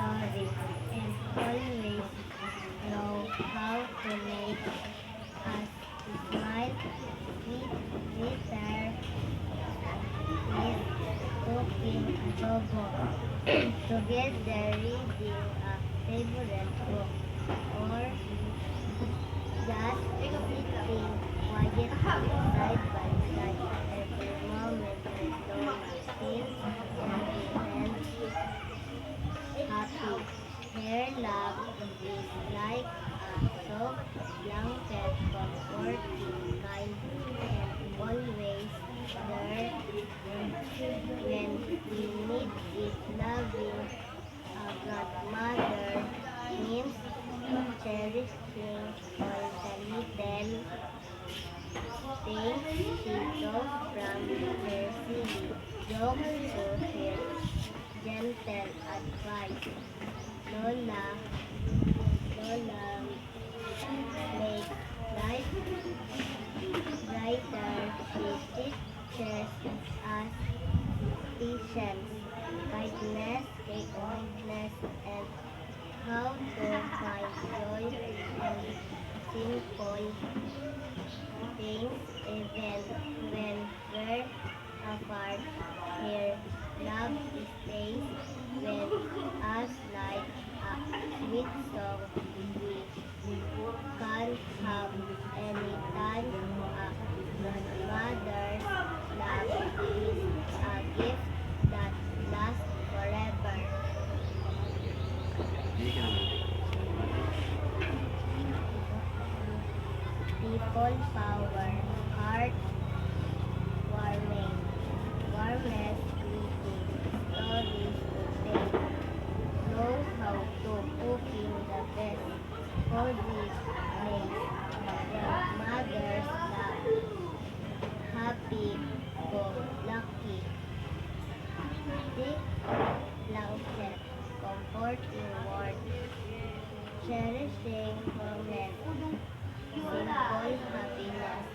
stories and always know how to make us smile. Sweet sister is cooking adobo. Together reading a favorite book or just sitting quietly side by side. Every moment with Lola feels healthy and happy. Her love is like a soft blanket, comforting, kind, and always there when we need it. Loving a grandmother means cherishing all the little things she taught from her silly jokes to her gentle advice. Lola, Lola makes life brighter. She teaches us patience, kindness, and how to find joy in simple things, even when we're apart. Her love stays with us like a sweet song we can have anytime. A grandmother's love is a gift that lasts forever. People power, heart warming, warmest greeting, stories to tell, know how to cooking the best, cozy place, grandmother's love, happy, go lucky, thick blanket, comforting word, cherishing moment, simple happiness.